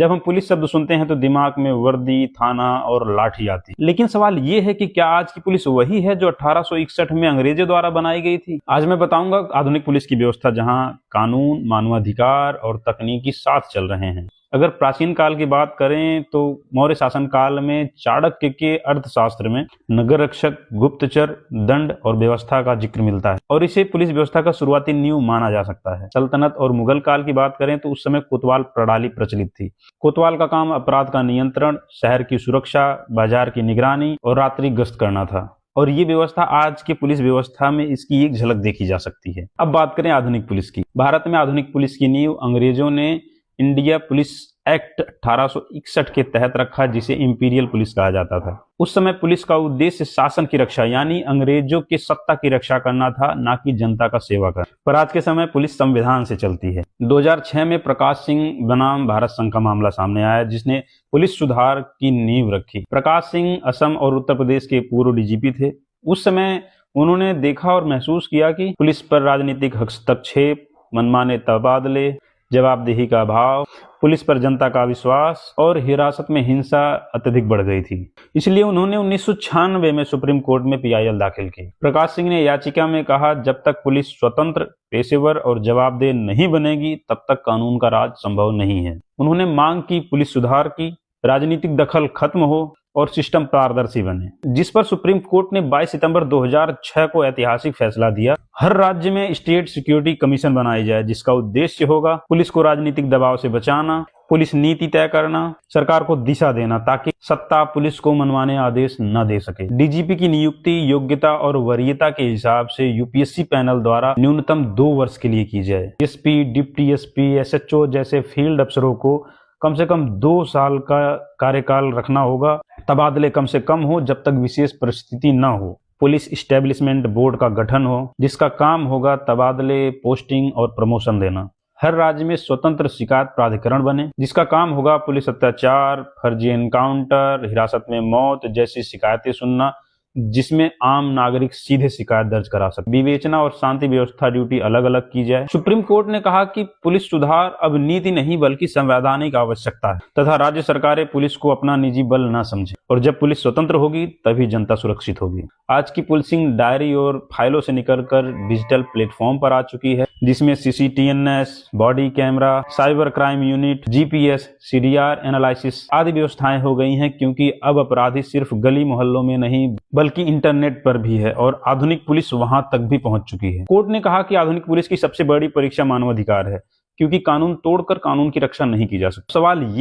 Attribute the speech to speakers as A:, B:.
A: जब हम पुलिस शब्द सुनते हैं तो दिमाग में वर्दी, थाना और लाठी आती है। लेकिन सवाल ये है कि क्या आज की पुलिस वही है जो 1861 में अंग्रेजों द्वारा बनाई गई थी? आज मैं बताऊंगा आधुनिक पुलिस की व्यवस्था जहां कानून, मानवाधिकार और तकनीकी साथ चल रहे हैं। अगर प्राचीन काल की बात करें तो मौर्य शासन काल में चाणक्य के अर्थशास्त्र में नगर रक्षक, गुप्तचर, दंड और व्यवस्था का जिक्र मिलता है और इसे पुलिस व्यवस्था का शुरुआती नींव माना जा सकता है। सल्तनत और मुगल काल की बात करें तो उस समय कोतवाल प्रणाली प्रचलित थी। कोतवाल का काम अपराध का नियंत्रण, शहर की सुरक्षा, बाजार की निगरानी और रात्रि गश्त करना था और ये व्यवस्था आज की पुलिस व्यवस्था में इसकी एक झलक देखी जा सकती है। अब बात करें आधुनिक पुलिस की। भारत में आधुनिक पुलिस की नींव अंग्रेजों ने इंडिया पुलिस एक्ट 1861 के तहत रखा, जिसे इंपीरियल पुलिस कहा जाता था। उस समय पुलिस का उद्देश्य शासन की रक्षा यानी अंग्रेजों के सत्ता की रक्षा करना था, ना कि जनता का सेवा करना। पर आज के समय पुलिस संविधान से चलती है। 2006 में प्रकाश सिंह बनाम भारत संघ का मामला सामने आया, जिसने पुलिस सुधार की नींव रखी। प्रकाश सिंह असम और उत्तर प्रदेश के पूर्व डीजीपी थे। उस समय उन्होंने देखा और महसूस किया कि पुलिस पर राजनीतिक हस्तक्षेप, मनमाने तबादले, जवाबदेही का अभाव, पुलिस पर जनता का विश्वास और हिरासत में हिंसा अत्यधिक बढ़ गई थी। इसलिए उन्होंने 1996 में सुप्रीम कोर्ट में पीआईएल दाखिल की। प्रकाश सिंह ने याचिका में कहा, जब तक पुलिस स्वतंत्र, पेशेवर और जवाबदेह नहीं बनेगी तब तक कानून का राज संभव नहीं है। उन्होंने मांग की पुलिस सुधार की, राजनीतिक दखल खत्म हो और सिस्टम पारदर्शी बने, जिस पर सुप्रीम कोर्ट ने 22 सितंबर 2006 को ऐतिहासिक फैसला दिया। हर राज्य में स्टेट सिक्योरिटी कमीशन बनाई जाए, जिसका उद्देश्य होगा पुलिस को राजनीतिक दबाव से बचाना, पुलिस नीति तय करना, सरकार को दिशा देना ताकि सत्ता पुलिस को मनमाने आदेश न दे सके। डीजीपी की नियुक्ति योग्यता और वरीयता के हिसाब से यूपीएससी पैनल द्वारा न्यूनतम 2 वर्ष के लिए की जाए। एसपी, डिप्टी एसपी, एसएचओ जैसे फील्ड अफसरों को कम से कम 2 साल का कार्यकाल रखना होगा। तबादले कम से कम हो जब तक विशेष परिस्थिति न हो। पुलिस इस्टेब्लिशमेंट बोर्ड का गठन हो, जिसका काम होगा तबादले, पोस्टिंग और प्रमोशन देना। हर राज्य में स्वतंत्र शिकायत प्राधिकरण बने, जिसका काम होगा पुलिस अत्याचार, फर्जी एनकाउंटर, हिरासत में मौत जैसी शिकायतें सुनना, जिसमें आम नागरिक सीधे शिकायत दर्ज करा सके। विवेचना और शांति व्यवस्था ड्यूटी अलग अलग की जाए। सुप्रीम कोर्ट ने कहा कि पुलिस सुधार अब नीति नहीं बल्कि संवैधानिक आवश्यकता है तथा राज्य सरकारें पुलिस को अपना निजी बल न समझे और जब पुलिस स्वतंत्र होगी तभी जनता सुरक्षित होगी। आज की पुलिसिंग डायरी और फाइलों से निकलकर डिजिटल प्लेटफॉर्म पर आ चुकी है, जिसमें CCTNS, body camera, cyber crime unit, GPS, CDR analysis आदि व्यवस्थाएं हो गई हैं, क्योंकि अब अपराधी सिर्फ गली मोहल्लों में नहीं बल्कि इंटरनेट पर भी है और आधुनिक पुलिस वहां तक भी पहुंच चुकी है। कोर्ट ने कहा कि आधुनिक पुलिस की सबसे बड़ी परीक्षा मानवाधिकार है, क्योंकि कानून तोड़कर कानून की रक्षा नहीं की जा सकती। सवाल ये